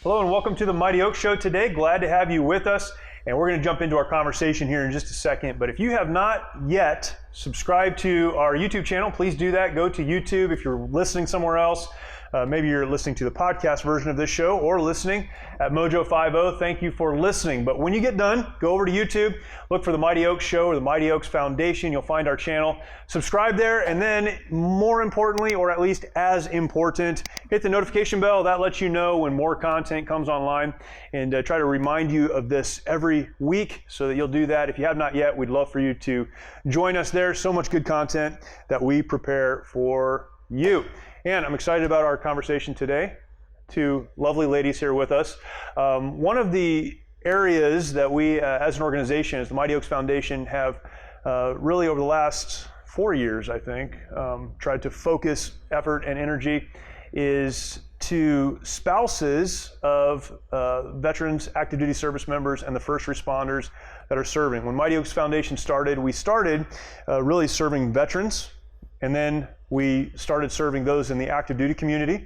Hello and welcome to the Mighty Oaks Show today. Glad to have you with us. And we're going to jump into our conversation here in just a second. But if you have not yet subscribed to our YouTube channel, please do that. Go to YouTube if you're listening somewhere else. Maybe you're listening to the podcast version of this show or listening at Mojo 50. Thank you for listening. But when you get done, go over to YouTube, look for the Mighty Oaks Show or the Mighty Oaks Foundation. You'll find our channel. Subscribe there, and then more importantly, or at least as important, hit the notification bell. That lets you know when more content comes online, and try to remind you of this every week so that you'll do that. If you have not yet, we'd love for you to join us there. So much good content that we prepare for you. And I'm excited about our conversation today. Two lovely ladies here with us. One of the areas that we, as an organization, as the Mighty Oaks Foundation, have really over the last 4 years, I think, tried to focus effort and energy is to spouses of veterans, active duty service members, and the first responders that are serving. When Mighty Oaks Foundation started, we started really serving veterans, and then we started serving those in the active duty community,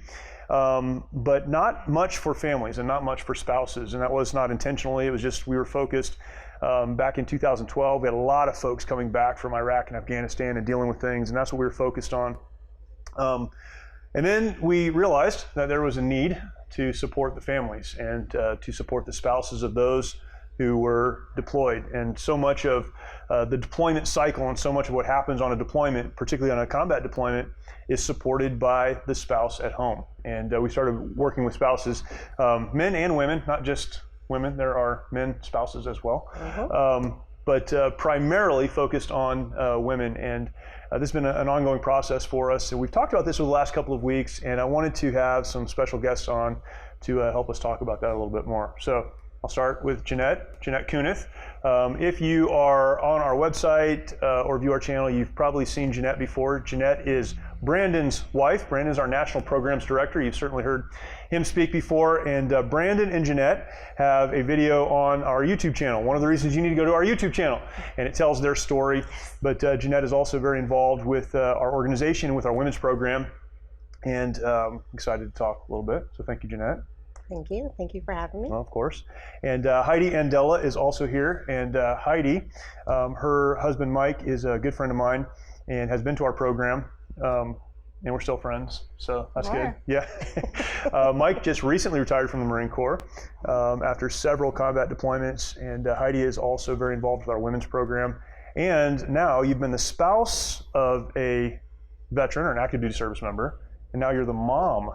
but not much for families and not much for spouses. And that was not intentionally, it was just we were focused. Back in 2012, we had a lot of folks coming back from Iraq and Afghanistan and dealing with things, and that's what we were focused on. And then we realized that there was a need to support the families and to support the spouses of those who were deployed. And so much of the deployment cycle and so much of what happens on a deployment, particularly on a combat deployment, is supported by the spouse at home. And we started working with spouses, men and women, not just women. There are men spouses as well, but primarily focused on women. And this has been an ongoing process for us. And we've talked about this over the last couple of weeks, and I wanted to have some special guests on to help us talk about that a little bit more. So I'll start with Jeannette Kunath. If you are on our website or view our channel, you've probably seen Jeannette before. Jeannette is Brandon's wife. Brandon's our National Programs Director. You've certainly heard him speak before. And Brandon and Jeannette have a video on our YouTube channel. One of the reasons you need to go to our YouTube channel, and it tells their story. But Jeannette is also very involved with our organization, with our women's program, and excited to talk a little bit. So thank you, Jeannette. Thank you. Thank you for having me. Well, of course. And Heidi Andela is also here. And Heidi, her husband Mike is a good friend of mine and has been to our program. And we're still friends, so that's good. Yeah. Mike just recently retired from the Marine Corps after several combat deployments. And Heidi is also very involved with our women's program. And now you've been the spouse of a veteran or an active duty service member, and now you're the mom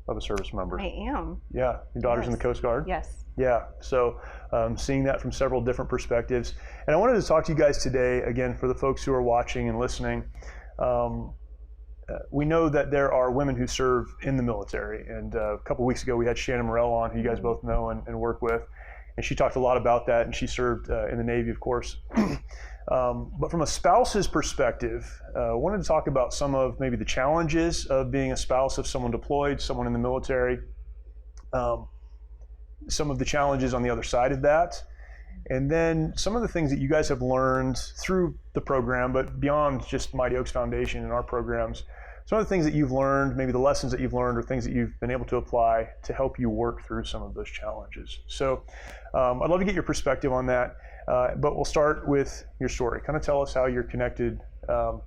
of a service member. I am. Yeah, your daughter's in the Coast Guard? Yes. Yeah, so seeing that from several different perspectives. And I wanted to talk to you guys today, again, for the folks who are watching and listening. We know that there are women who serve in the military, and a couple weeks ago we had Shannon Morell on, who you guys both know and work with, and she talked a lot about that, and she served in the Navy, of course. But from a spouse's perspective, I wanted to talk about some of maybe the challenges of being a spouse of someone deployed, someone in the military, some of the challenges on the other side of that, and then some of the things that you guys have learned through the program, but beyond just Mighty Oaks Foundation and our programs, some of the things that you've learned, maybe the lessons that you've learned or things that you've been able to apply to help you work through some of those challenges. So I'd love to get your perspective on that. But we'll start with your story. Kind of tell us how you're connected, how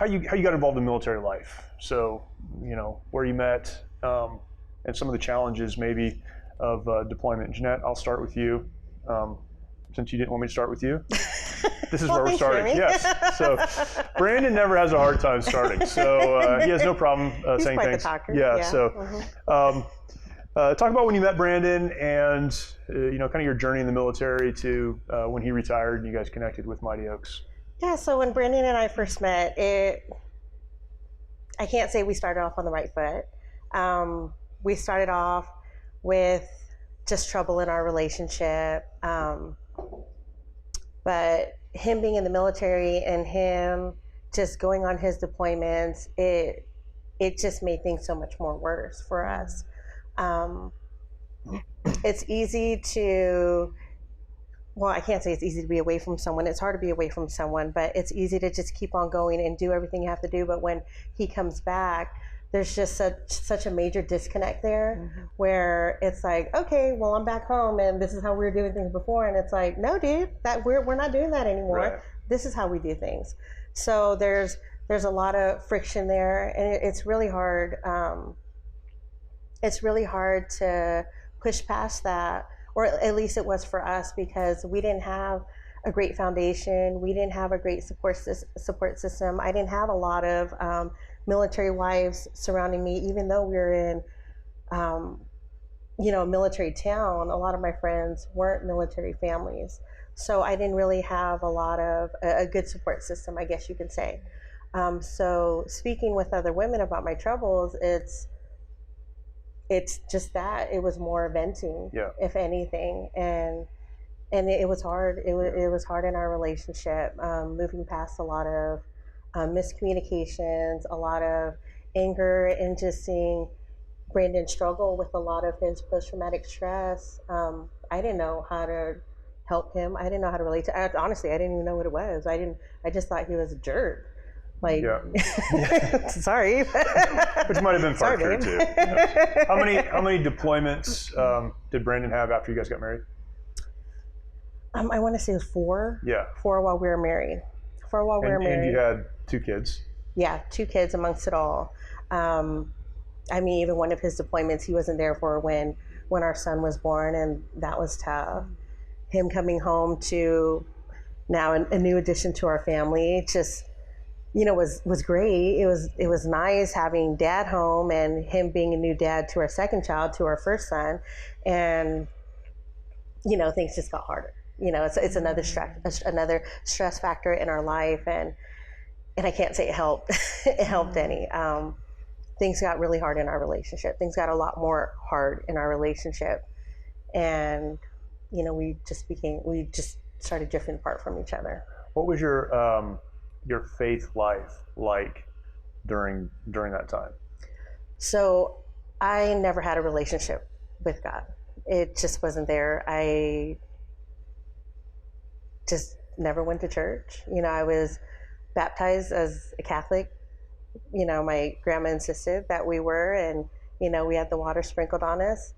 you got involved in military life. So, where you met, and some of the challenges maybe of deployment. Jeannette, I'll start with you. Since you didn't want me to start with you, this is where we're starting. Yes. So Brandon never has a hard time starting. So he has no problem saying things. Yeah. So. Talk about when you met Brandon and kind of your journey in the military to when he retired and you guys connected with Mighty Oaks. Yeah, so when Brandon and I first met, I can't say we started off on the right foot. We started off with just trouble in our relationship. But him being in the military and him just going on his deployments, it just made things so much more worse for us. It's easy to, well, I can't say it's easy to be away from someone. It's hard to be away from someone, but it's easy to just keep on going and do everything you have to do. But when he comes back, there's just such a major disconnect there, where it's like, okay, well, I'm back home and this is how we were doing things before, and it's like, no, dude, that we're not doing that anymore. Right. This is how we do things. So there's a lot of friction there, and it's really hard. It's really hard to push past that, or at least it was for us, because we didn't have a great foundation. We didn't have a great support system. I didn't have a lot of military wives surrounding me, even though we were in, a military town. A lot of my friends weren't military families. So I didn't really have a lot of a good support system, I guess you could say. So speaking with other women about my troubles, it's just that it was more venting, if anything, and it was hard. It was hard in our relationship, moving past a lot of miscommunications, a lot of anger, and just seeing Brandon struggle with a lot of his post-traumatic stress. I didn't know how to help him. I didn't know how to relate to. Honestly, I didn't even know what it was. I just thought he was a jerk. Like, sorry. Which might have been part true too. How many deployments did Brandon have after you guys got married? I want to say it was 4. Yeah. 4 while we were married. 4 while we were married. And you had 2 kids. Yeah, 2 kids amongst it all. I mean, even one of his deployments, he wasn't there for when our son was born, and that was tough. Him coming home to now a new addition to our family, just, was great. It was nice having dad home and him being a new dad to our second child, to our first son, and things just got harder. It's another stress factor in our life, and I can't say it helped. It helped any. Things got really hard in our relationship. Things got a lot more hard in our relationship, and we just started drifting apart from each other. What was your faith life like during that time? So I never had a relationship with God. It just wasn't there. I just never went to church. I was baptized as a Catholic. My grandma insisted that we were, and we had the water sprinkled on us,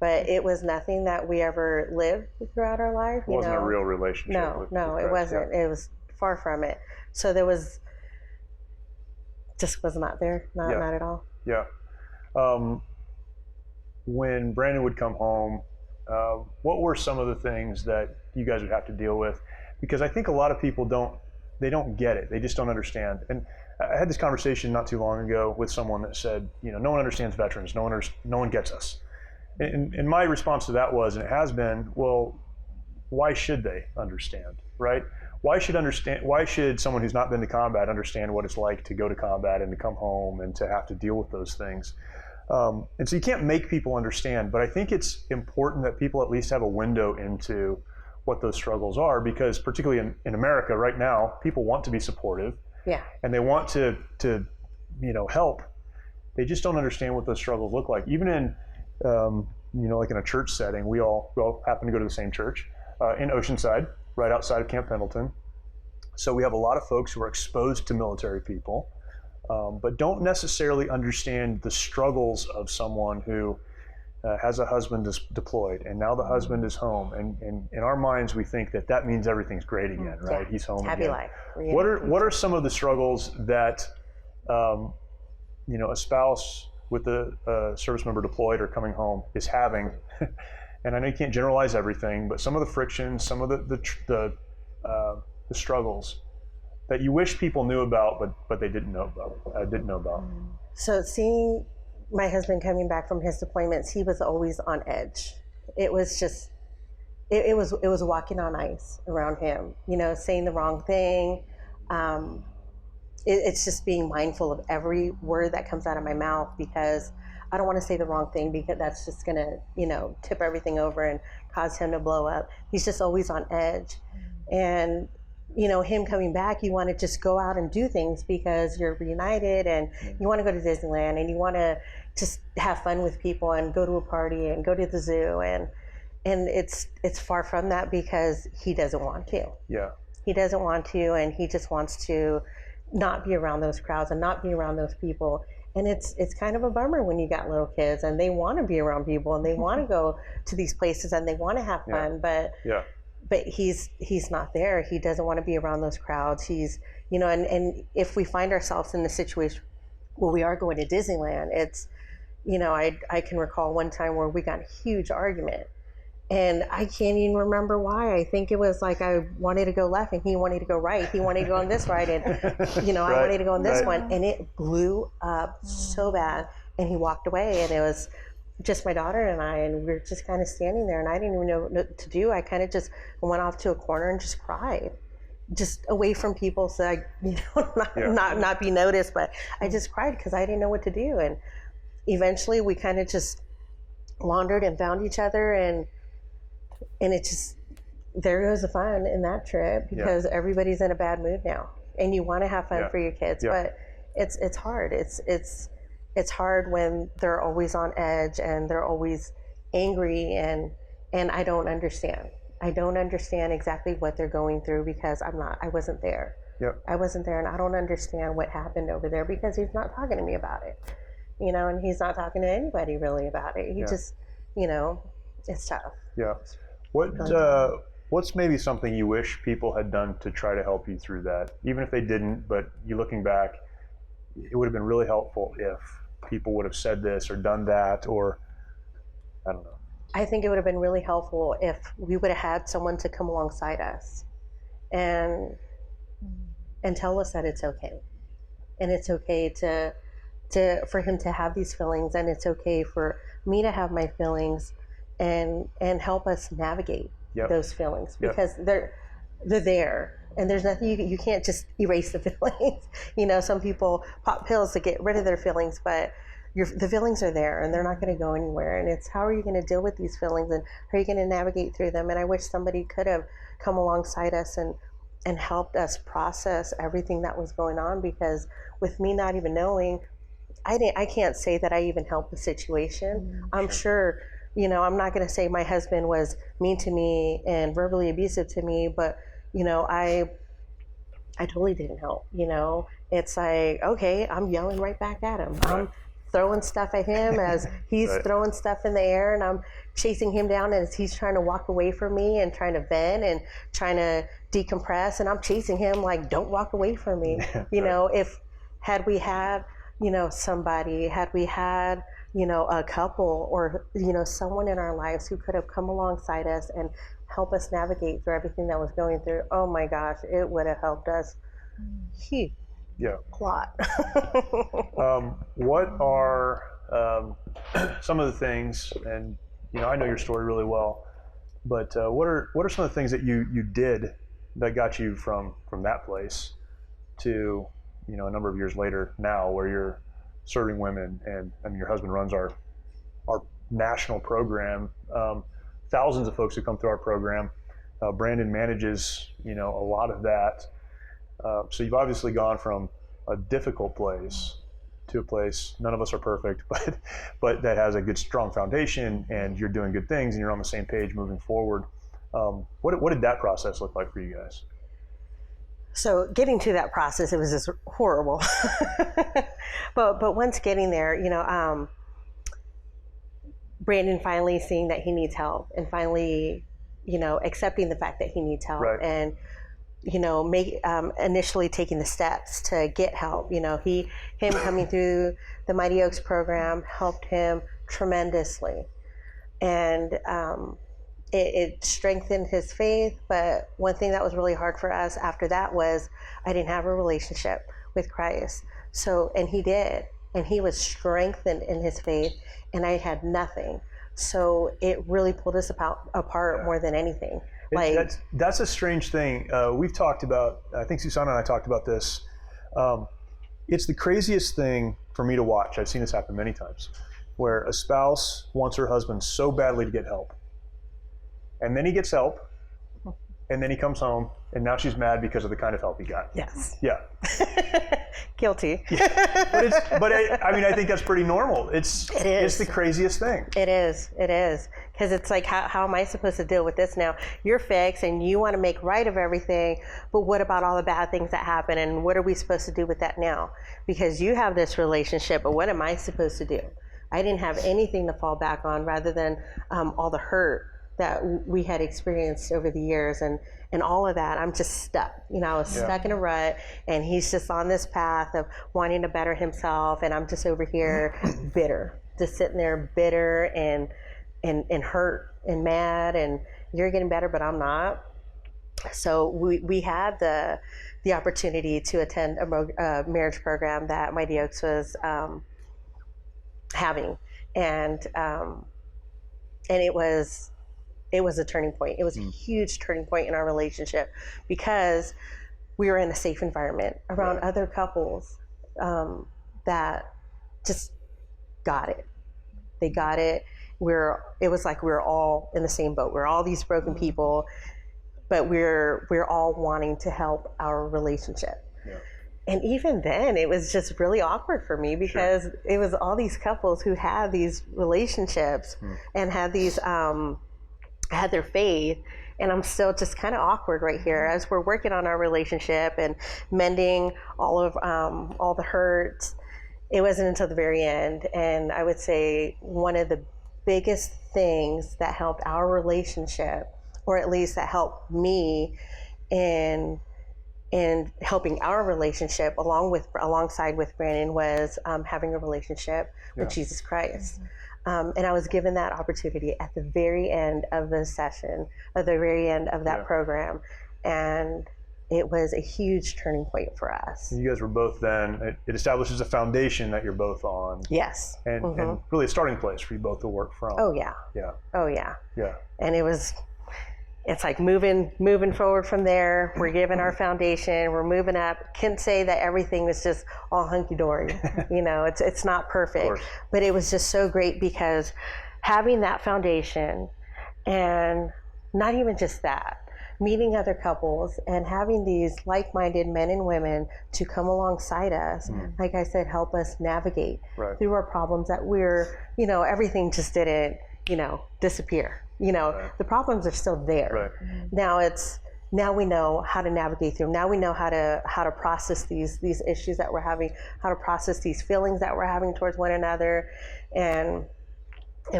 but it was nothing that we ever lived throughout our life. It wasn't a real relationship. No, it wasn't. Yeah. It was far from it. So there was not there, not at all. Yeah. When Brandon would come home, what were some of the things that you guys would have to deal with? Because I think a lot of people don't get it. They just don't understand. And I had this conversation not too long ago with someone that said, no one understands veterans. No one gets us. And my response to that was, and it has been, well, why should they understand, right? Why should someone who's not been to combat understand what it's like to go to combat and to come home and to have to deal with those things? And so you can't make people understand, but I think it's important that people at least have a window into what those struggles are, because particularly in America right now, people want to be supportive. Yeah. And they want to help. They just don't understand what those struggles look like. Even in, like in a church setting, we all happen to go to the same church in Oceanside, right outside of Camp Pendleton. So we have a lot of folks who are exposed to military people, but don't necessarily understand the struggles of someone who has a husband deployed, and now the husband is home, and in our minds we think that means everything's great again, right? Yeah. He's home Happy again. life. What are some of the struggles that a spouse with a service member deployed or coming home is having? And I know you can't generalize everything, but some of the frictions, some of the struggles that you wish people knew about, but they didn't know about. So seeing my husband coming back from his deployments, he was always on edge. It was just, it was walking on ice around him, saying the wrong thing. It's just being mindful of every word that comes out of my mouth, because I don't want to say the wrong thing, because that's just going to, tip everything over and cause him to blow up. He's just always on edge. And, him coming back, you want to just go out and do things because you're reunited, and you want to go to Disneyland, and you want to just have fun with people and go to a party and go to the zoo. And it's far from that, because he doesn't want to. Yeah. He doesn't want to, and he just wants to not be around those crowds and not be around those people. And it's kind of a bummer when you got little kids and they want to be around people and they want to go to these places and they want to have fun, but he's not there. He doesn't want to be around those crowds. He's, you know, and if we find ourselves in the situation where we are going to Disneyland, it's, you know, I can recall one time where we got a huge argument. And I can't even remember why. I think it was like I wanted to go left and he wanted to go right. He wanted to go on this ride and, you know, I wanted to go on this one. And it blew up so bad. And he walked away and it was just my daughter and I, and we were just kind of standing there and I didn't even know what to do. I kind of just went off to a corner and just cried. Just away from people so I, you know, not be noticed. But I just cried because I didn't know what to do. And eventually we kind of just wandered and found each other and it just, there goes the fun in that trip because everybody's in a bad mood now and you want to have fun for your kids, but it's hard. It's hard when they're always on edge and they're always angry and I don't understand. I don't understand exactly what they're going through because I wasn't there. I wasn't there and I don't understand what happened over there because he's not talking to me about it, you know, and he's not talking to anybody really about it. He just, you know, it's tough. What's maybe something you wish people had done to try to help you through that? Even if they didn't, but you looking back, it would have been really helpful if people would have said this or done that, or I don't know. I think it would have been really helpful if we would have had someone to come alongside us and tell us that it's okay. And it's okay for him to have these feelings, and it's okay for me to have my feelings, and help us navigate those feelings because they're there and there's nothing you can't just erase the feelings. You know, some people pop pills to get rid of their feelings, but the feelings are there and they're not going to go anywhere. And it's how are you going to deal with these feelings and how are you going to navigate through them? And I wish somebody could have come alongside us and helped us process everything that was going on, because with me not even knowing, I can't say that I even helped the situation. I'm sure, you know, I'm not going to say my husband was mean to me and verbally abusive to me, but, you know, I totally didn't help, you know. It's like, okay, I'm yelling right back at him. I'm throwing stuff at him as he's throwing stuff in the air, and I'm chasing him down as he's trying to walk away from me and trying to vent and trying to decompress, and I'm chasing him like, don't walk away from me. You know, had we had, you know, somebody, had we had, you know, a couple or, you know, someone in our lives who could have come alongside us and help us navigate through everything that was going through, oh my gosh, it would have helped us huge. Plot. What are some of the things, and, you know, I know your story really well, but what are some of the things that you did that got you from that place to, you know, a number of years later now where you're serving women, and I mean, your husband runs our national program. Thousands of folks who come through our program. Brandon manages, you know, a lot of that. So you've obviously gone from a difficult place to a place, none of us are perfect, but that has a good, strong foundation, and you're doing good things, and you're on the same page moving forward. What did that process look like for you guys? So getting to that process, it was just horrible. But once getting there, you know, Brandon finally seeing that he needs help and finally, you know, accepting the fact that he needs help and, you know, initially taking the steps to get help. You know, him coming through the Mighty Oaks program helped him tremendously. And it strengthened his faith, but one thing that was really hard for us after that was I didn't have a relationship with Christ. So, and he did, and he was strengthened in his faith, and I had nothing. So it really pulled us apart more than anything. That's a strange thing. We've talked about, I think Susanna and I talked about this. It's the craziest thing for me to watch. I've seen this happen many times, where a spouse wants her husband so badly to get help. And then he gets help, and then he comes home, and now she's mad because of the kind of help he got. Yes. Yeah. Guilty. I mean, I think that's pretty normal. It is. It's the craziest thing. It is. Because it's like, how am I supposed to deal with this now? You're fixed and you want to make right of everything, but what about all the bad things that happen, and what are we supposed to do with that now? Because you have this relationship, but what am I supposed to do? I didn't have anything to fall back on rather than all the hurt that we had experienced over the years, and all of that. I'm just stuck. I was stuck in a rut, and he's just on this path of wanting to better himself, and I'm just over here bitter, just sitting there bitter and hurt and mad, and you're getting better, but I'm not. So we had the opportunity to attend a marriage program that Mighty Oaks was having, and it was a turning point. It was a huge turning point in our relationship because we were in a safe environment around other couples that just got it. They got it. It was like we were all in the same boat. We're all these broken people, but we're all wanting to help our relationship. Yeah. And even then, it was just really awkward for me because it was all these couples who had these relationships and had these had their faith, and I'm still just kind of awkward right here as we're working on our relationship and mending all the hurt. It wasn't until the very end, and I would say one of the biggest things that helped our relationship, or at least that helped me in helping our relationship alongside with Brandon, was having a relationship with Jesus Christ. And I was given that opportunity at the very end of the session, at the very end of that program. And it was a huge turning point for us. You guys were both then, it establishes a foundation that you're both on. Yes. And really a starting place for you both to work from. Oh, yeah. Yeah. Oh, yeah. Yeah. And it's like moving forward from there. We're given our foundation. We're moving up. Can't say that everything was just all hunky-dory. It's not perfect. But it was just so great because having that foundation, and not even just that, meeting other couples and having these like-minded men and women to come alongside us, like I said, help us navigate through our problems that everything just didn't, disappear. The problems are still there. Now we know how to navigate through them. Now we know how to process these issues that we're having, how to process these feelings that we're having towards one another, and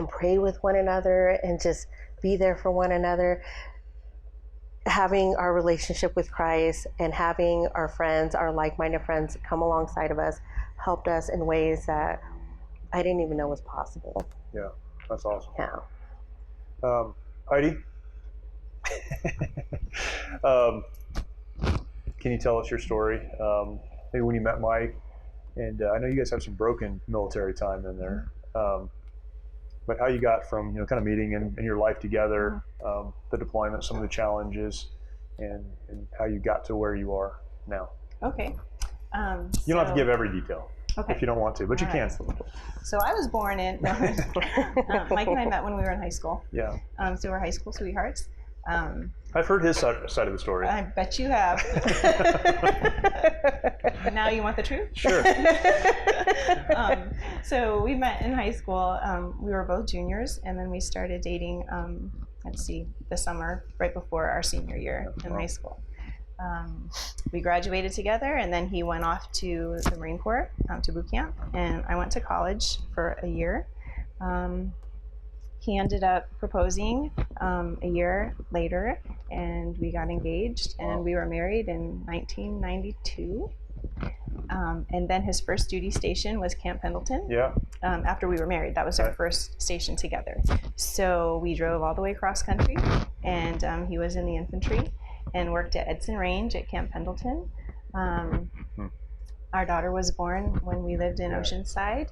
pray with one another, and just be there for one another. Having our relationship with Christ and having our friends, our like-minded friends, come alongside of us helped us in ways that I didn't even know was possible. Yeah, that's awesome. Yeah. Heidi, can you tell us your story? Maybe when you met Mike, and I know you guys have some broken military time in there, but how you got from kind of meeting and your life together, the deployment, some of the challenges, and how you got to where you are now. Okay. You don't have to give every detail. Okay. If you don't want to, but you can. So I was born in, Mike and I met when we were in high school. Yeah. So we're high school sweethearts. I've heard his side of the story. I bet you have. Now you want the truth? Sure. So we met in high school. We were both juniors, and then we started dating, the summer right before our senior year in high school. We graduated together, and then he went off to the Marine Corps, to boot camp, and I went to college for a year. He ended up proposing a year later, and we got engaged, and we were married in 1992. And then his first duty station was Camp Pendleton. Yeah. After we were married, that was our first station together. So we drove all the way cross country, and he was in the infantry and worked at Edson Range at Camp Pendleton. Our daughter was born when we lived in Oceanside,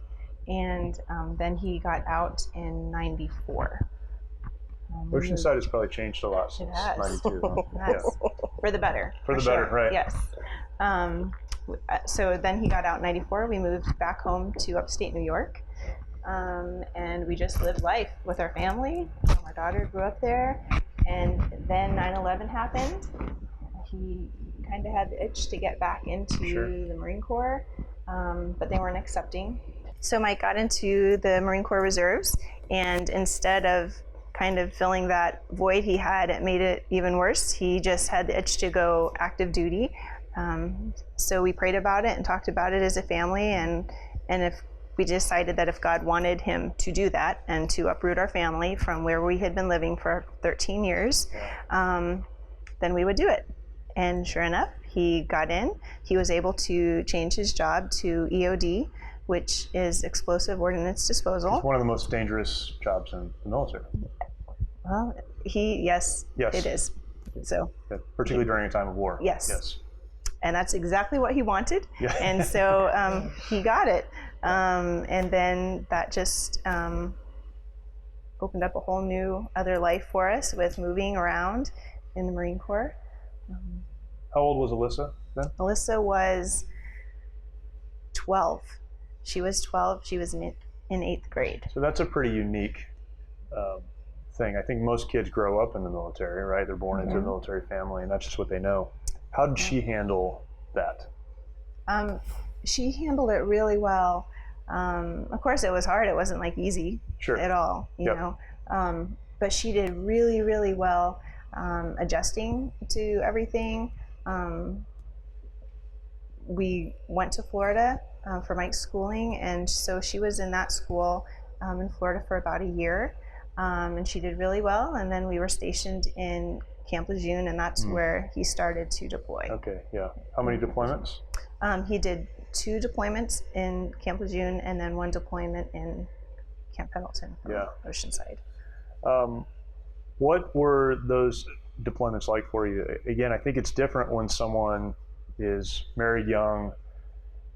and then he got out in '94. Oceanside has probably changed a lot since '92. Huh? For the better. For the better, right? Yes. So then he got out in '94. We moved back home to upstate New York, and we just lived life with our family. Our daughter grew up there, And then 9/11 happened. He kind of had the itch to get back into Sure. the Marine Corps, but they weren't accepting. So Mike got into the Marine Corps Reserves, and instead of kind of filling that void he had, it made it even worse. He just had the itch to go active duty. So we prayed about it and talked about it as a family, and if we decided that if God wanted him to do that and to uproot our family from where we had been living for 13 years, then we would do it. And sure enough, he got in. He was able to change his job to EOD, which is Explosive Ordnance Disposal. It's one of the most dangerous jobs in the military. Well, yes, it is. So, yeah, particularly during a time of war. Yes. And that's exactly what he wanted. Yeah. And so he got it. And then that just opened up a whole new other life for us with moving around in the Marine Corps. How old was Alyssa then? Alyssa was 12. She was 12. She was in 8th grade. So that's a pretty unique thing. I think most kids grow up in the military, right? They're born into a military family, and that's just what they know. How did she handle that? She handled it really well. Of course, it was hard. It wasn't like easy at all, you know. But she did really, really well adjusting to everything. We went to Florida for Mike's schooling, and so she was in that school in Florida for about a year, and she did really well. And then we were stationed in Camp Lejeune, and that's where he started to deploy. Okay, yeah. How many deployments? He did 2 deployments in Camp Lejeune and then 1 deployment in Camp Pendleton, Oceanside. What were those deployments like for you? Again, I think it's different when someone is married young,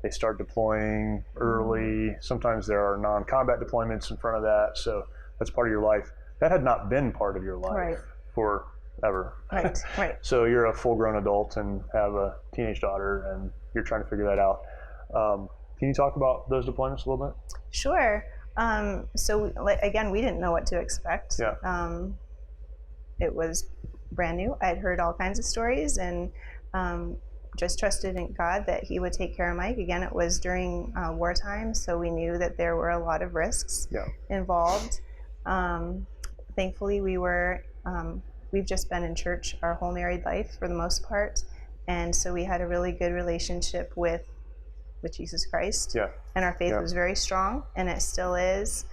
they start deploying early. Sometimes there are non-combat deployments in front of that, so that's part of your life. That had not been part of your life forever. Right. So you're a full-grown adult and have a teenage daughter, and you're trying to figure that out. Can you talk about those deployments a little bit? Sure. So again, we didn't know what to expect. It was brand new. I'd heard all kinds of stories, and just trusted in God that he would take care of Mike. Again, it was during wartime, so we knew that there were a lot of risks involved. Thankfully, we've just been in church our whole married life for the most part, and so we had a really good relationship with Jesus Christ. And our faith was very strong, and it still is.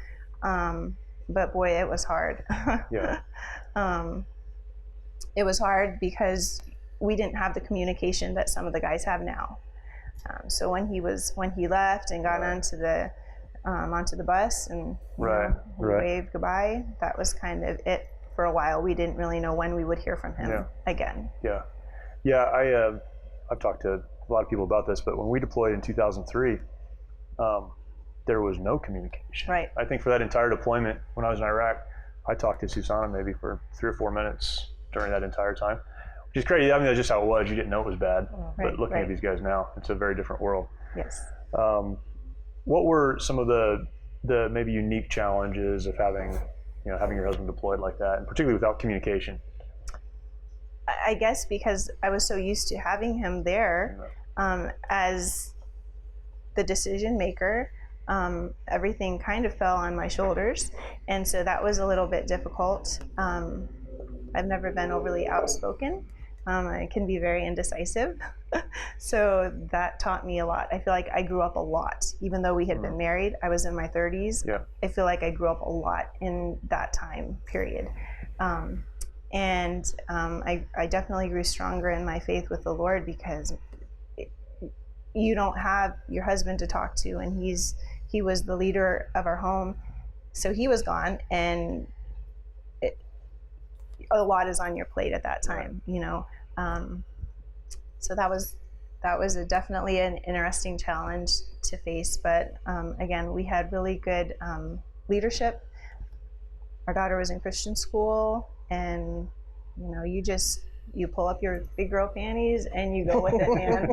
But boy, it was hard. It was hard because we didn't have the communication that some of the guys have now. So when he left and got onto the bus and we waved goodbye, that was kind of it for a while. We didn't really know when we would hear from him again. I've talked to a lot of people about this, but when we deployed in 2003, there was no communication. I think for that entire deployment, when I was in Iraq, I talked to Susanna maybe for 3 or 4 minutes during that entire time, which is crazy. I mean, that's just how it was. You didn't know it was bad. But looking at these guys now, it's a very different world. What were some of the maybe unique challenges of having your husband deployed like that, and particularly without communication? I guess because I was so used to having him there as the decision maker, everything kind of fell on my shoulders, and so that was a little bit difficult. I've never been overly outspoken. I can be very indecisive, so that taught me a lot. I feel like I grew up a lot, even though we had been married. I was in my 30s. I feel like I grew up a lot in that time period. And I definitely grew stronger in my faith with the Lord, because you don't have your husband to talk to, and he was the leader of our home, so he was gone, and a lot is on your plate at that time, so that was definitely an interesting challenge to face. But again, we had really good leadership. Our daughter was in Christian school, and you pull up your big girl panties and you go with it, man.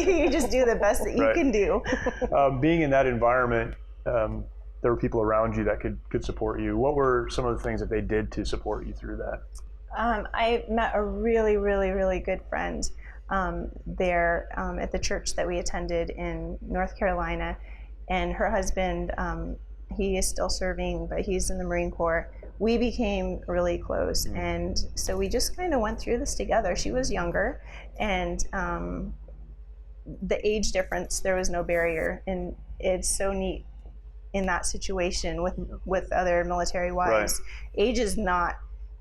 You just do the best that you can do. Being in that environment, there were people around you that could support you. What were some of the things that they did to support you through that? I met a really, really, really good friend there at the church that we attended in North Carolina, and her husband, he is still serving, but he's in the Marine Corps. We became really close, and so we just kind of went through this together. She was younger, and the age difference, there was no barrier, and it's so neat in that situation with other military wives. Right. Age is not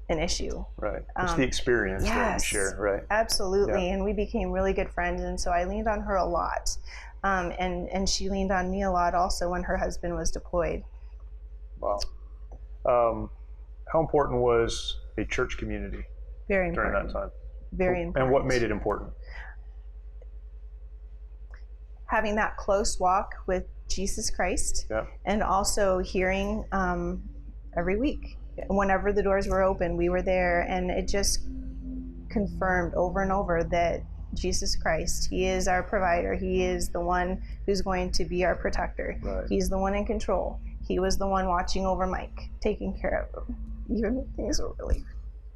an issue. Right. It's the experience that you share, right? Absolutely. Yeah. And we became really good friends, and so I leaned on her a lot. And she leaned on me a lot also when her husband was deployed. Wow. How important was a church community during that time? Very important. And what made it important? Having that close walk with Jesus Christ, and also hearing every week. Whenever the doors were open, we were there, and it just confirmed over and over that Jesus Christ, he is our provider. He is the one who's going to be our protector. Right. He's the one in control. He was the one watching over Mike, taking care of him, even when things were really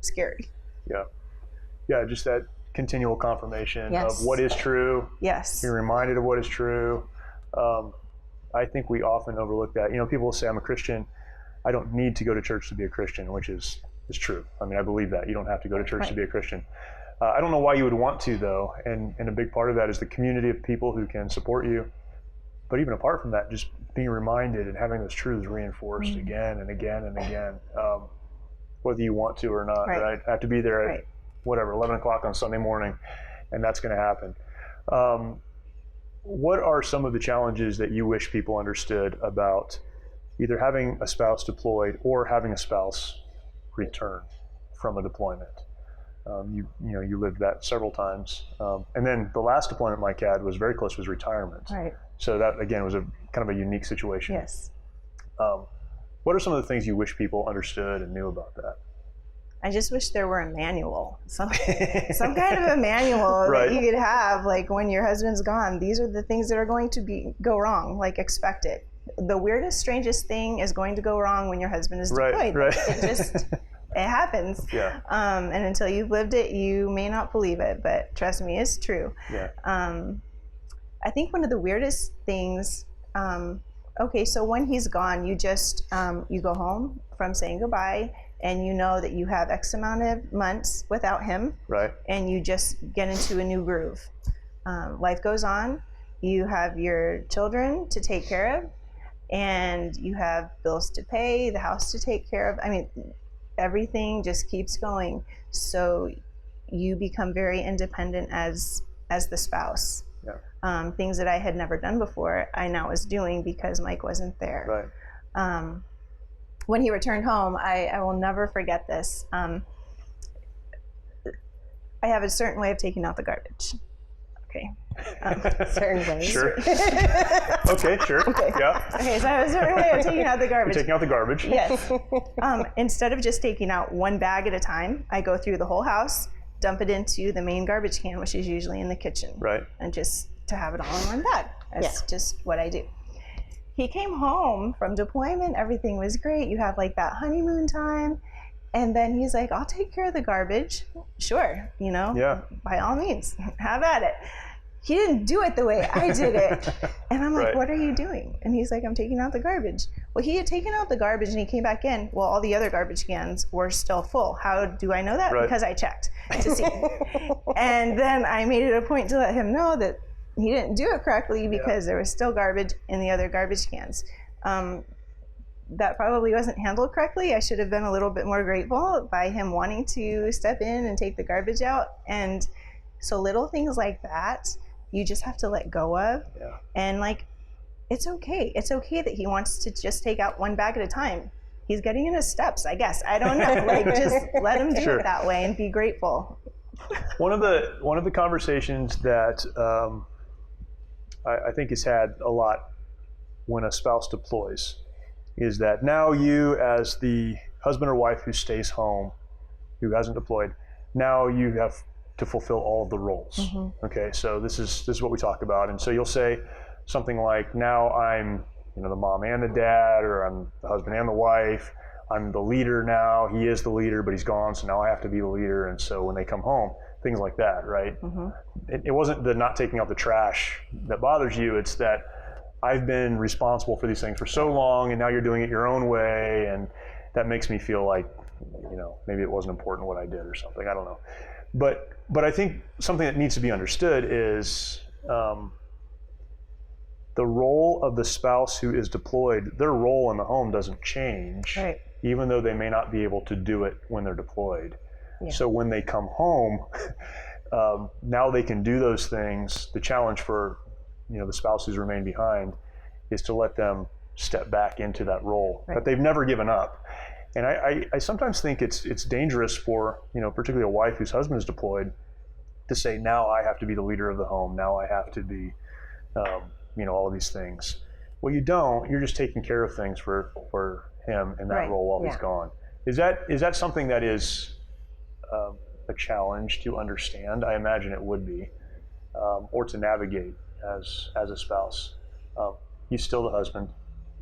scary. Yeah, just that continual confirmation of what is true. Yes. Being reminded of what is true. I think we often overlook that. People will say, I'm a Christian. I don't need to go to church to be a Christian, which is true. I mean, I believe that. You don't have to go to church to be a Christian. I don't know why you would want to, though, and a big part of that is the community of people who can support you. But even apart from that, just being reminded and having those truths reinforced again and again and again, whether you want to or not. Right? I have to be there at, 11 o'clock on Sunday morning, and that's going to happen. What are some of the challenges that you wish people understood about either having a spouse deployed or having a spouse return from a deployment? You lived that several times. And then the last deployment Mike had was very close to his retirement. Right. So that, again, was a kind of a unique situation. Yes. What are some of the things you wish people understood and knew about that? I just wish there were a manual, some kind of a manual that you could have, like when your husband's gone, these are the things that are going to go wrong, like expect it. The weirdest, strangest thing is going to go wrong when your husband is deployed. Right. It happens. Yeah. And until you've lived it, you may not believe it, but trust me, it's true. Yeah. I think one of the weirdest things, so when he's gone, you just, you go home from saying goodbye, and you know that you have X amount of months without him. Right. And you just get into a new groove. Life goes on. You have your children to take care of, and you have bills to pay, the house to take care of. I mean, everything just keeps going. So you become very independent as the spouse. Yeah. Things that I had never done before, I now was doing because Mike wasn't there. Right. When he returned home, I will never forget this. I have a certain way of taking out the garbage. Okay. Certain ways. Sure. Okay, sure. Okay. Yeah. Okay, so I have a certain way of taking out the garbage. You're taking out the garbage. Yes. Instead of just taking out one bag at a time, I go through the whole house, dump it into the main garbage can, which is usually in the kitchen. Right. And just to have it all in one bag. That's just what I do. He came home from deployment, everything was great. You have like that honeymoon time. And then he's like, I'll take care of the garbage. Sure, by all means, have at it. He didn't do it the way I did it. And I'm like, what are you doing? And he's like, I'm taking out the garbage. Well, he had taken out the garbage and he came back in. Well, all the other garbage cans were still full. How do I know that? Right. Because I checked to see. And then I made it a point to let him know that he didn't do it correctly because there was still garbage in the other garbage cans. That probably wasn't handled correctly. I should have been a little bit more grateful by him wanting to step in and take the garbage out. And so little things like that, you just have to let go of. Yeah. And it's okay. It's okay that he wants to just take out one bag at a time. He's getting in his steps, I guess. I don't know. Just let him do it that way and be grateful. One of the conversations that I think is had a lot when a spouse deploys is that now you, as the husband or wife who stays home, who hasn't deployed, now you have to fulfill all of the roles. Mm-hmm. Okay, so this is what we talk about, and so you'll say something like, "Now I'm, the mom and the dad, or I'm the husband and the wife, I'm the leader now. He is the leader, but he's gone, so now I have to be the leader. And so when they come home, things like that, right? Mm-hmm. It wasn't the not taking out the trash that bothers you. It's that I've been responsible for these things for so long, and now you're doing it your own way, and that makes me feel like, maybe it wasn't important what I did or something. I don't know. But I think something that needs to be understood is the role of the spouse who is deployed. Their role in the home doesn't change, Right. even though they may not be able to do it when they're deployed. Yeah. So when they come home, now they can do those things. The challenge for the spouse who's remained behind is to let them step back into that role that they've never given up. And I sometimes think it's dangerous for particularly a wife whose husband is deployed to say, now I have to be the leader of the home. Now I have to be all of these things. Well, you don't. You're just taking care of things for him in that role while he's gone. Is that something that is a challenge to understand? I imagine it would be, or to navigate as a spouse. He's still the husband.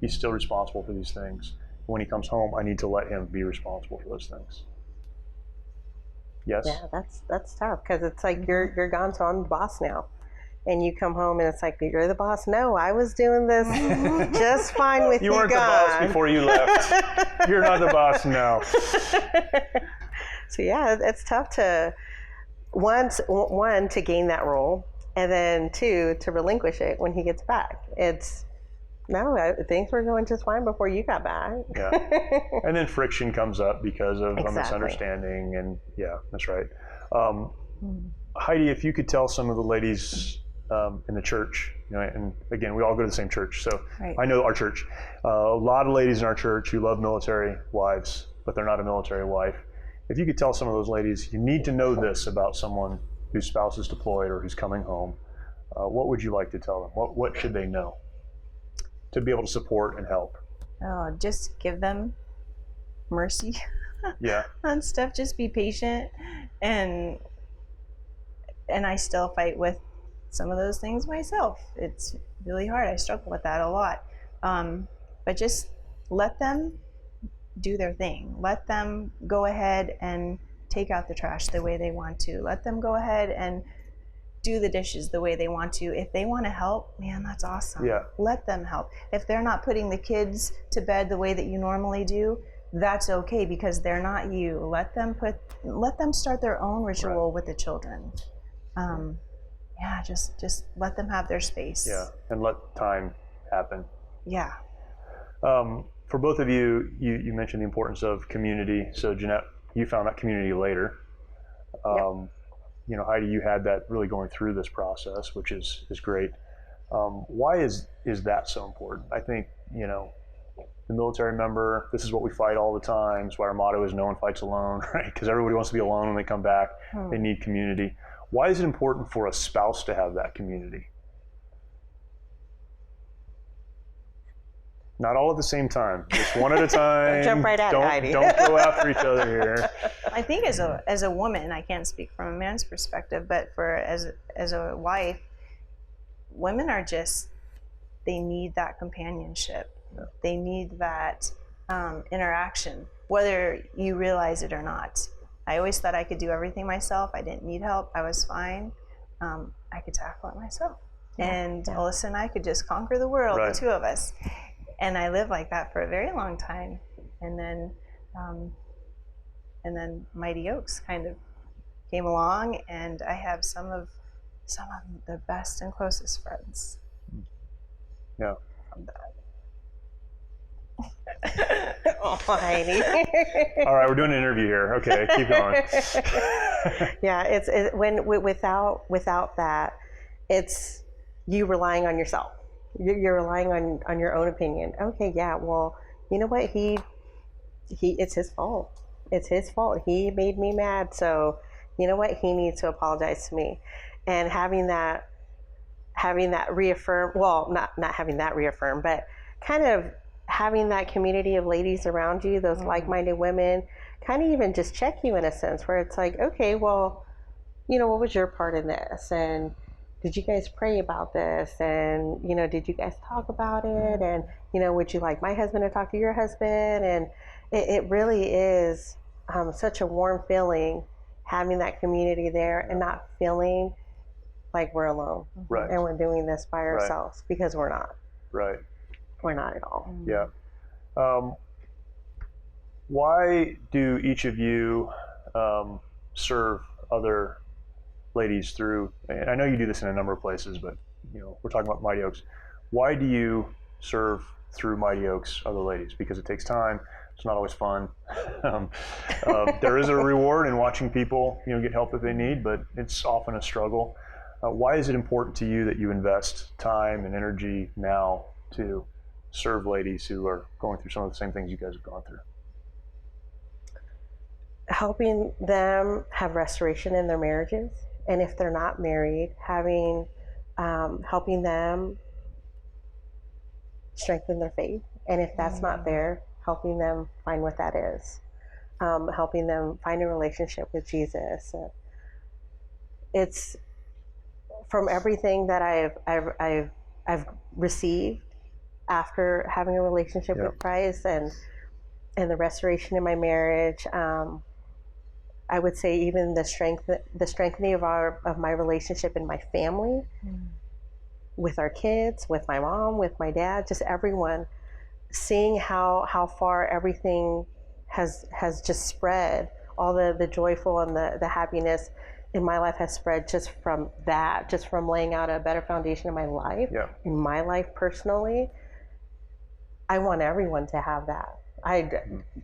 He's still responsible for these things. When he comes home, I need to let him be responsible for those things. Yes? Yeah, that's tough, because it's like you're gone, so I'm the boss now. And you come home and it's like, you're the boss. No, I was doing this just fine with you. You weren't the boss before you left. You're not the boss now. So yeah, it's tough to one to gain that role, and then two to relinquish it when he gets back. Things were going just fine before you got back. Yeah, and then friction comes up because of a misunderstanding, and yeah, that's right. Heidi, if you could tell some of the ladies in the church, and again, we all go to the same church, so I know our church. A lot of ladies in our church who love military wives, but they're not a military wife. If you could tell some of those ladies, you need to know this about someone whose spouse is deployed or who's coming home, what would you like to tell them? What should they know to be able to support and help? Oh, just give them mercy. Yeah. On stuff. Just be patient, and I still fight with some of those things myself. It's really hard. I struggle with that a lot. But just let them do their thing. Let them go ahead and take out the trash the way they want to. Let them go ahead and do the dishes the way they want to. If they want to help, man, that's awesome. Yeah. Let them help. If they're not putting the kids to bed the way that you normally do, that's okay, because they're not you. Let them start their own ritual with the children. Just let them have their space. Yeah, and let time happen. Yeah. For both of you, you mentioned the importance of community. So Jeannette, you found that community later. Heidi, you had that really going through this process, which is great. Why is that so important? I think, the military member, this is what we fight all the time. It's why our motto is no one fights alone, right? Because everybody wants to be alone when they come back. They need community. Why is it important for a spouse to have that community? Not all at the same time. Just one at a time. Jump right at it, Heidi. Don't go after each other here. I think as a woman, I can't speak from a man's perspective, but as a wife, women are they need that companionship. Yeah. They need that interaction, whether you realize it or not. I always thought I could do everything myself. I didn't need help. I was fine. I could tackle it myself. And Alyssa and I could just conquer the world, the two of us. And I lived like that for a very long time. And then Mighty Oaks kind of came along, and I have some of the best and closest friends. Yeah. From that. Oh, Heidi. All right, we're doing an interview here. Okay, keep going. Yeah, it's when without that, it's you relying on yourself. You're relying on your own opinion. Okay, yeah, well, you know what? It's his fault. It's his fault. He made me mad, so you know what? He needs to apologize to me. And having that reaffirm. Well, not having that reaffirm, but kind of having that community of ladies around you, those like-minded women, kind of even just check you in a sense, where it's like, okay, well, what was your part in this? And did you guys pray about this? And, did you guys talk about it? And, would you like my husband to talk to your husband? It really is such a warm feeling having that community there and not feeling like we're alone Right. and we're doing this by Right. ourselves, because we're not. Right. We're not at all. Yeah. Why do each of you serve other ladies through, and I know you do this in a number of places, but we're talking about Mighty Oaks. Why do you serve through Mighty Oaks other ladies? Because it takes time. It's not always fun. There is a reward in watching people get help that they need, but it's often a struggle. Why is it important to you that you invest time and energy now to serve ladies who are going through some of the same things you guys have gone through? Helping them have restoration in their marriages, and if they're not married, helping them strengthen their faith, and if that's not there, helping them find what that is, helping them find a relationship with Jesus. It's from everything that I've received after having a relationship with Christ and the restoration in my marriage. I would say even the strengthening of my relationship in my family, with our kids, with my mom, with my dad, just everyone, seeing how far everything has just spread, all the joyful and the happiness in my life has spread just from that, just from laying out a better foundation in my life, in my life personally. I want everyone to have that.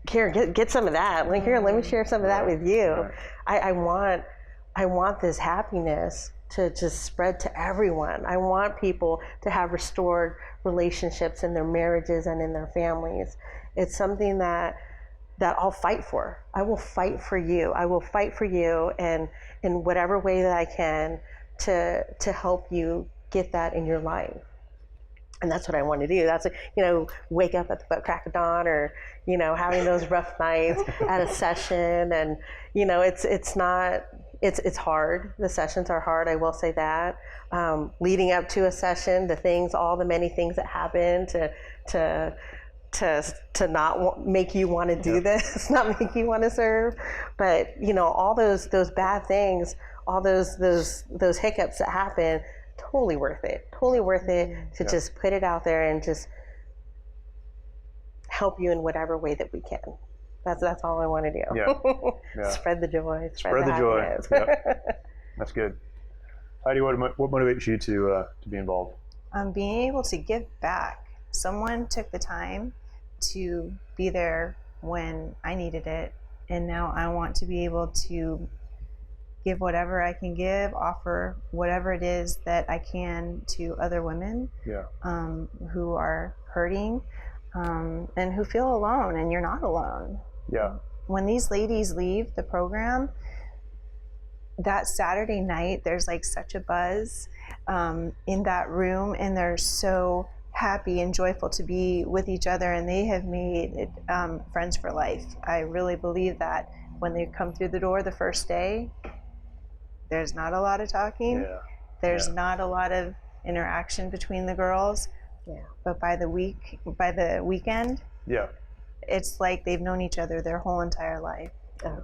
Here, get some of that. Like, here, let me share some of that with you. I want this happiness to just spread to everyone. I want people to have restored relationships in their marriages and in their families. It's something that I'll fight for. I will fight for you. I will fight for you, and in whatever way that I can to help you get that in your life. And that's what I want to do. That's, wake up at the crack of dawn, or, having those rough nights at a session. And, it's hard. The sessions are hard. I will say that. Leading up to a session, all the many things that happen to not make you want to do this, not make you want to serve. But, all those bad things, all those hiccups that happen, totally worth it to just put it out there and just help you in whatever way that we can. That's all I want to do. Spread the joy. Spread the joy. That's good. Heidi, what motivates you to be involved? Being able to give back. Someone took the time to be there when I needed it, and now I want to be able to give whatever I can give, offer whatever it is that I can to other women who are hurting and who feel alone, and you're not alone. Yeah. When these ladies leave the program, that Saturday night, there's like such a buzz in that room, and they're so happy and joyful to be with each other, and they have made it, friends for life. I really believe that when they come through the door the first day, there's not a lot of talking. There's not a lot of interaction between the girls. But by the weekend, it's like they've known each other their whole entire life. Do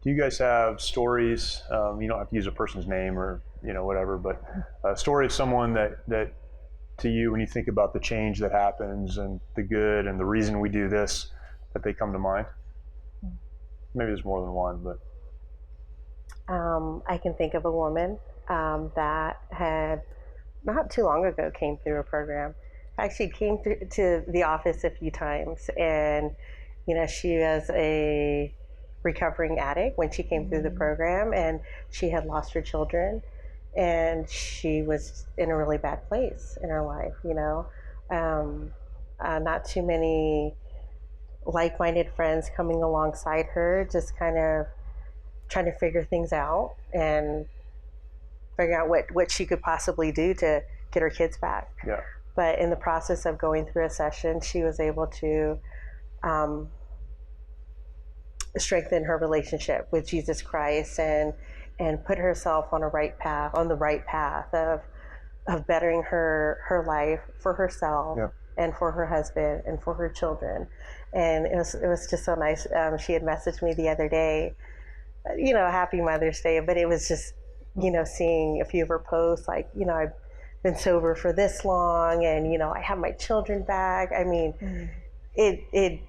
you guys have stories? You don't have to use a person's name or whatever, but a story of someone that to you, when you think about the change that happens and the good and the reason we do this, that they come to mind? Maybe there's more than one, but. I can think of a woman that had not too long ago came through a program. Actually came to the office a few times, and she was a recovering addict when she came through the program, and she had lost her children, and she was in a really bad place in her life. Not too many like-minded friends coming alongside her, just kind of trying to figure things out and figure out what she could possibly do to get her kids back. But in the process of going through a session, she was able to strengthen her relationship with Jesus Christ and put herself on the right path of bettering her life for herself and for her husband and for her children. And it was just so nice. She had messaged me the other day, happy Mother's Day, but it was just, seeing a few of her posts, like, I've been sober for this long, and, I have my children back. I mean, it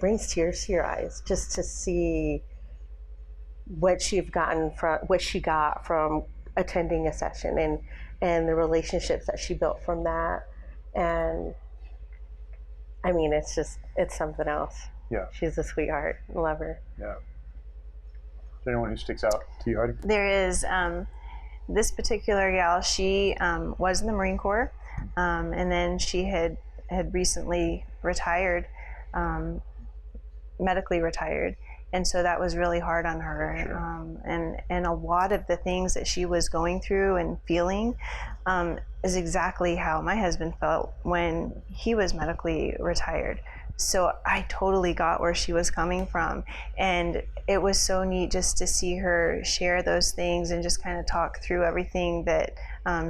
brings tears to your eyes just to see what she got from attending a session, and the relationships that she built from that. And I mean, it's something else. Yeah. She's a sweetheart. Love her. Yeah. Is there anyone who sticks out to you, Heidi? There is this particular gal. She was in the Marine Corps, and then she had recently retired, medically retired. And so that was really hard on her. Sure. And a lot of the things that she was going through and feeling is exactly how my husband felt when he was medically retired. So I totally got where she was coming from. And it was so neat just to see her share those things and just kind of talk through everything that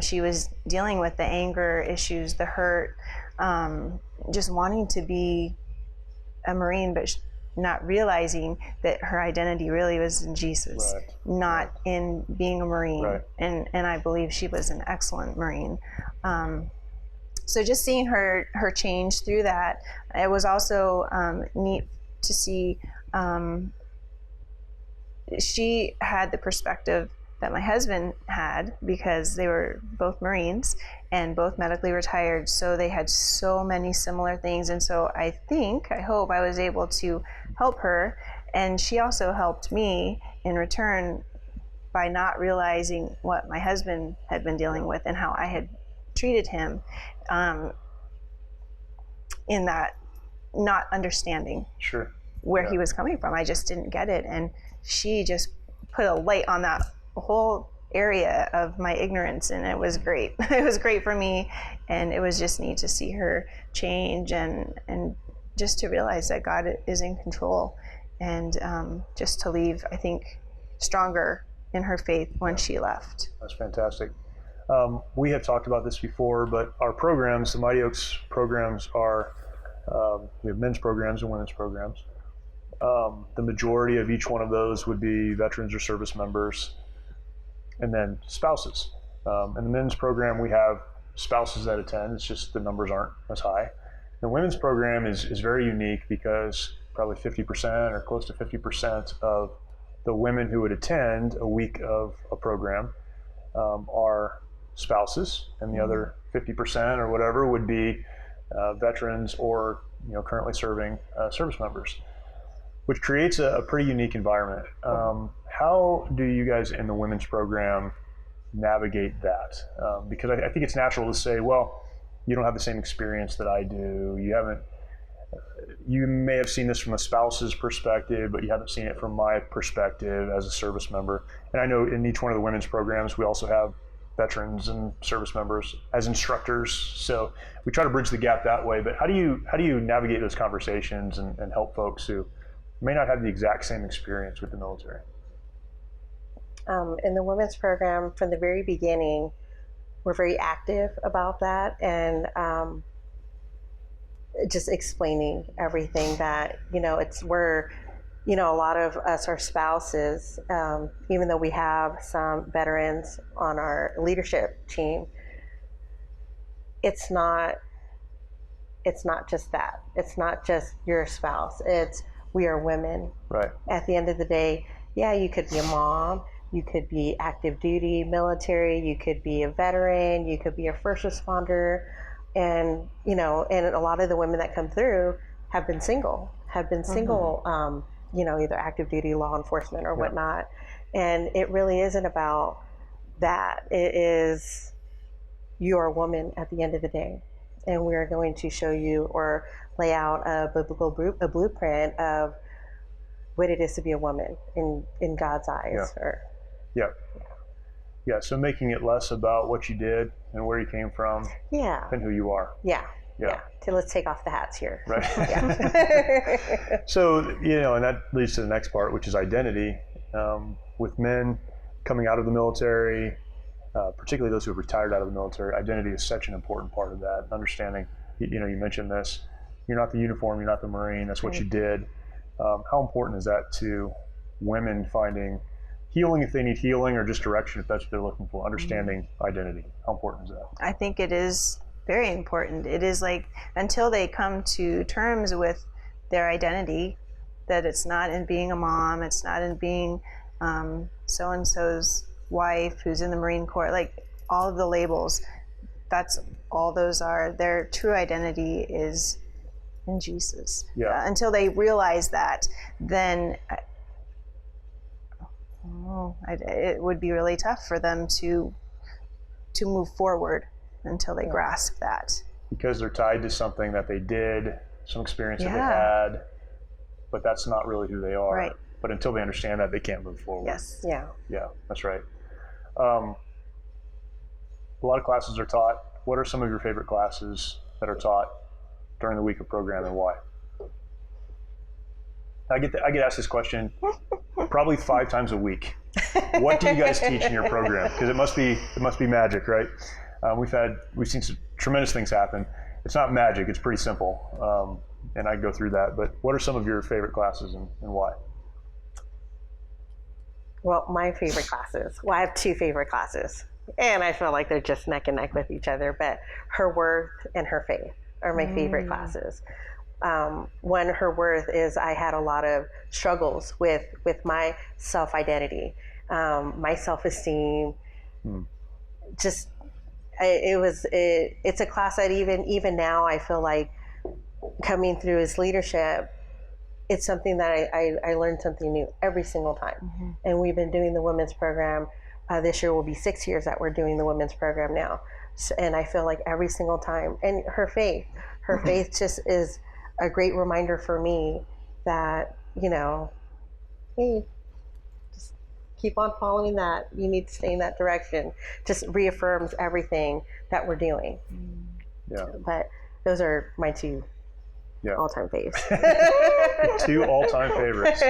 she was dealing with, the anger issues, the hurt, just wanting to be a Marine, but not realizing that her identity really was in Jesus, right. not in being a Marine. Right. And I believe she was an excellent Marine. So just seeing her change through that, it was also neat to see. She had the perspective that my husband had, because they were both Marines and both medically retired, so they had so many similar things. And so I hope I was able to help her, and she also helped me in return by not realizing what my husband had been dealing with and how I had treated him, in that not understanding Sure. where he was coming from. I just didn't get it, and she just put a light on that whole area of my ignorance, and it was great. It was great for me, and it was just neat to see her change and just to realize that God is in control, and just to leave, I think, stronger in her faith when she left. That's fantastic. We have talked about this before, but our programs, the Mighty Oaks programs, are we have men's programs and women's programs. The majority of each one of those would be veterans or service members, and then spouses. In the men's program, we have spouses that attend. It's just the numbers aren't as high. The women's program is very unique because probably 50% or close to 50% of the women who would attend a week of a program are spouses, and the other 50% or whatever would be veterans or currently serving service members, which creates a pretty unique environment. How do you guys in the women's program navigate that? Because I think it's natural to say, well, you don't have the same experience that I do. You may have seen this from a spouse's perspective, but you haven't seen it from my perspective as a service member. And I know in each one of the women's programs, we also have veterans and service members as instructors. So we try to bridge the gap that way. But how do you navigate those conversations and help folks who may not have the exact same experience with the military? In the women's program, from the very beginning, we're very active about that, and just explaining everything that, a lot of us are spouses, even though we have some veterans on our leadership team. It's not just that. It's not just your spouse. We are women. Right. At the end of the day, yeah, you could be a mom, you could be active duty military, you could be a veteran, you could be a first responder, and a lot of the women that come through have been single, either active duty, law enforcement, or whatnot. And it really isn't about that. It is, you are a woman at the end of the day, and we are going to show you or lay out a biblical blueprint of what it is to be a woman in God's eyes. Yeah. So making it less about what you did and where you came from, than who you are. Yeah. So let's take off the hats here. Right. So and that leads to the next part, which is identity. With men coming out of the military, particularly those who have retired out of the military, identity is such an important part of that. Understanding, you mentioned this, You're not the uniform, you're not the Marine, that's what you did. How important is that to women finding healing if they need healing, or just direction if that's what they're looking for, understanding identity? How important is that? I think it is very important. It is like, until they come to terms with their identity, that it's not in being a mom, it's not in being so-and-so's wife who's in the Marine Corps, like all of the labels, that's all those are. Their true identity is in Jesus. Yeah. Until they realize that, then it would be really tough for them to move forward until they grasp that. Because they're tied to something that they did, some experience that they Yeah. had, but that's not really who they are. Right. But until they understand that, they can't move forward. Yes. Yeah. Yeah, that's right. A lot of classes are taught. What are some of your favorite classes that are taught during the week of program, and why? I get asked this question probably 5 times a week. What do you guys teach in your program? Because it must be magic, right? We've seen some tremendous things happen. It's not magic; it's pretty simple, and I go through that. But what are some of your favorite classes, and why? Well, my favorite classes. Well, I have 2 favorite classes, and I feel like they're just neck and neck with each other. But her worth and her faith are my favorite classes. One, her worth is I had a lot of struggles with my self-identity, my self-esteem. Just it's a class that even now I feel like coming through his leadership, it's something that I learned something new every single time. And we've been doing the women's program. This year will be 6 years that we're doing the women's program now. And I feel like every single time, and her faith just is a great reminder for me that, hey, just keep on following that. You need to stay in that direction. Just reaffirms everything that we're doing. Yeah. But those are my 2 all-time faves. 2 all-time favorites.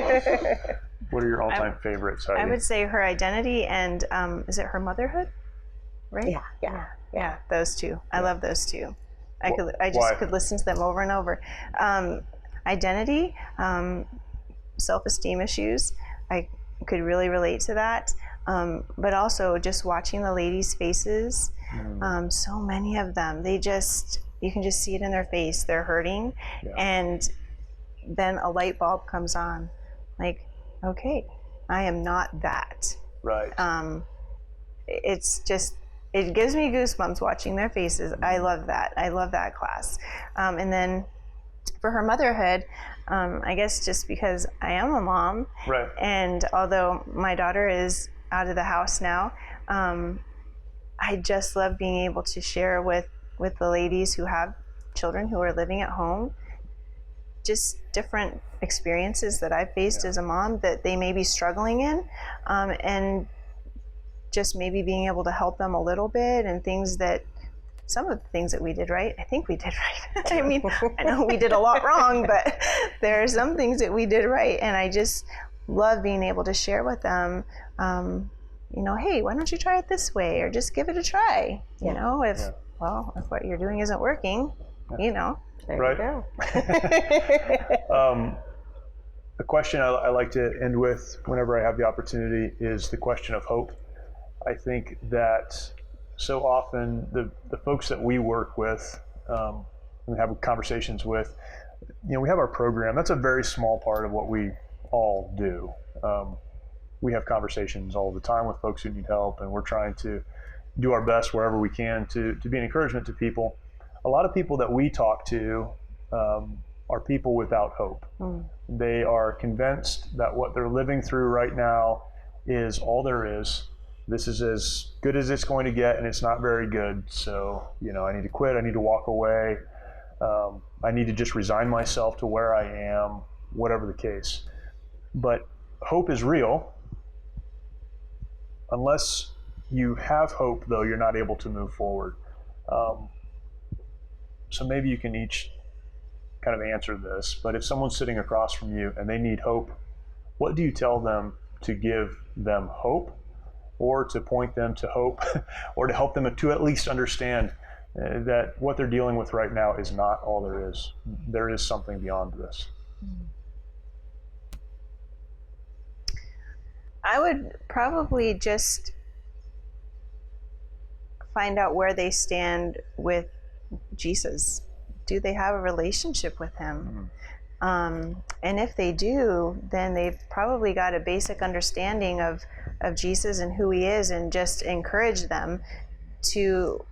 What are your all-time favorites, Heidi? I would say her identity and is it her motherhood? Right? Yeah, those 2. I love those 2. I just could listen to them over and over. Identity, self-esteem issues. I could really relate to that. But also just watching the ladies' faces. So many of them, you can just see it in their face. They're hurting, and then a light bulb comes on. Like, okay, I am not that. Right. It gives me goosebumps watching their faces. I love that. I love that class. And then for her motherhood, I guess just because I am a mom, right. And although my daughter is out of the house now, I just love being able to share with the ladies who have children who are living at home, just different experiences that I've faced as a mom that they may be struggling in, and just maybe being able to help them a little bit, and some of the things that we did right, I think we did right. I mean, I know we did a lot wrong, but there are some things that we did right, and I just love being able to share with them, hey, why don't you try it this way, or just give it a try, if what you're doing isn't working, There right. you go. The question I like to end with whenever I have the opportunity is the question of hope. I think that so often the folks that we work with, and have conversations with, we have our program. That's a very small part of what we all do. We have conversations all the time with folks who need help, and we're trying to do our best wherever we can to be an encouragement to people. A lot of people that we talk to are people without hope. They are convinced that what they're living through right now is all there is. This is as good as it's going to get, and it's not very good. So, I need to quit. I need to walk away. I need to just resign myself to where I am, whatever the case. But hope is real. Unless you have hope, though, you're not able to move forward. So maybe you can each kind of answer this, but if someone's sitting across from you and they need hope, what do you tell them to give them hope, or to point them to hope, or to help them to at least understand that what they're dealing with right now is not all there is. There is something beyond this. I would probably just find out where they stand with Jesus. Do they have a relationship with him? And if they do, then they've probably got a basic understanding of Jesus and who he is, and just encourage them to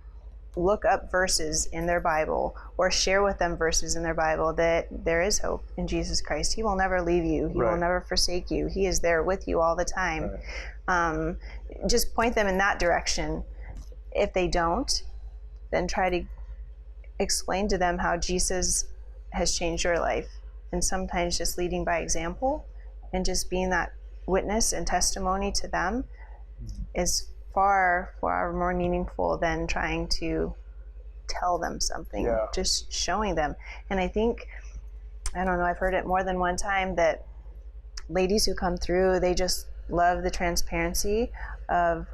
look up verses in their Bible, or share with them verses in their Bible that there is hope in Jesus Christ. He will never leave you. He will never forsake you. He is there with you all the time. Just point them in that direction. If they don't, then try to explain to them how Jesus has changed your life. And sometimes just leading by example and just being that witness and testimony to them is far more meaningful than trying to tell them something. Just showing them. And I think, I don't know, I've heard it more than one time that ladies who come through, they just love the transparency of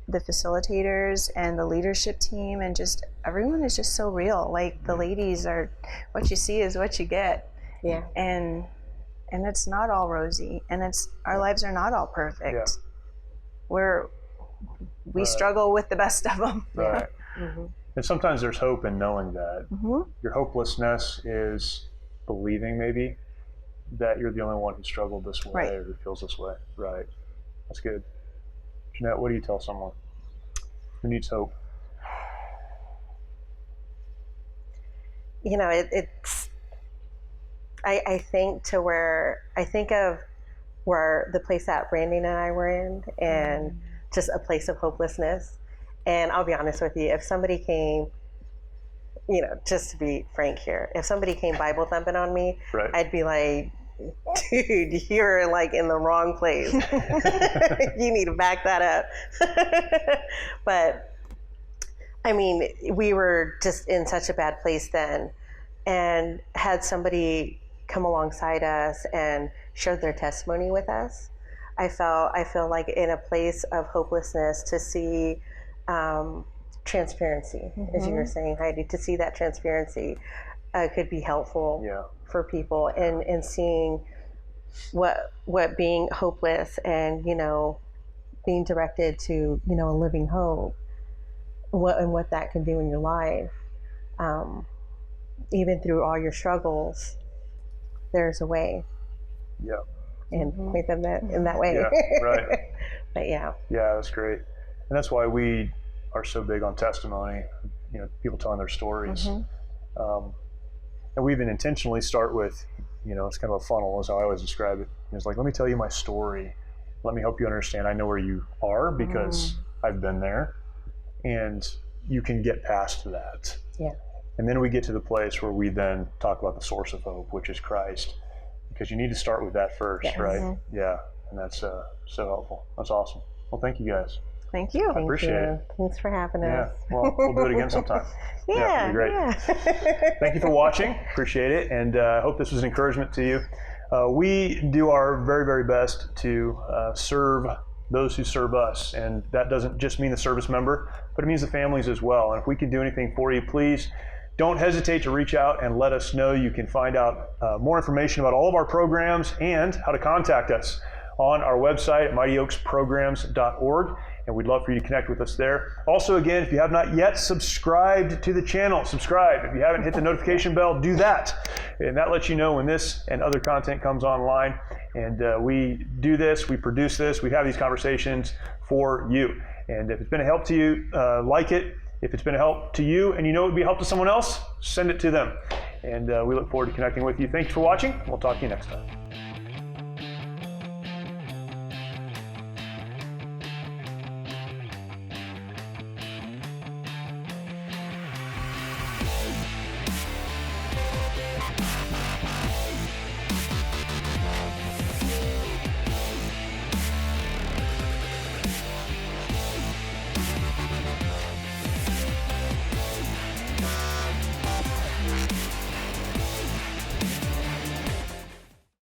the facilitators and the leadership team, and just everyone is just so real. Like, the ladies are, what you see is what you get. Yeah. And it's not all rosy, and our lives are not all perfect. We struggle with the best of them. Right. And sometimes there's hope in knowing that. Your hopelessness is believing maybe that you're the only one who struggled this way, or who feels this way. Right. That's good. Jeannette, what do you tell someone who needs hope? You know, it's. I think of where the place that Brandon and I were in, and just a place of hopelessness. And I'll be honest with you, if somebody came, you know, just to be frank here, if somebody came Bible thumping on me, I'd be like, dude, you're like in the wrong place. You need to back that up. But I mean, we were just in such a bad place then, and had somebody come alongside us and shared their testimony with us, I feel like in a place of hopelessness, to see transparency, as you were saying, Heidi, to see that transparency could be helpful for people, and seeing what being hopeless and, you know, being directed to, you know, a living hope, what that can do in your life. Even through all your struggles, there's a way. And point them in that way. But yeah, that's great. And that's why we are so big on testimony, you know, people telling their stories. And we even intentionally start with, you know, it's kind of a funnel, is how I always describe it. It's like, let me tell you my story. Let me help you understand. I know where you are because I've been there, and you can get past that. And then we get to the place where we then talk about the source of hope, which is Christ, because you need to start with that first, right? And that's so helpful. That's awesome. Well, thank you guys. Thank you. I appreciate it. Thanks for having us. Well, we'll do it again sometime. It'll be great. Thank you for watching. Appreciate it. And I hope this was an encouragement to you. We do our very, very best to serve those who serve us. And that doesn't just mean the service member, but it means the families as well. And if we can do anything for you, please don't hesitate to reach out and let us know. You can find out more information about all of our programs and how to contact us on our website at mightyoaksprograms.org. And we'd love for you to connect with us there. Also, again, if you have not yet subscribed to the channel, subscribe. If you haven't hit the notification bell, do that. And that lets you know when this and other content comes online. And we do this, we produce this, we have these conversations for you. And if it's been a help to you, like it. If it's been a help to you and you know it would be a help to someone else, send it to them. And we look forward to connecting with you. Thanks for watching. We'll talk to you next time.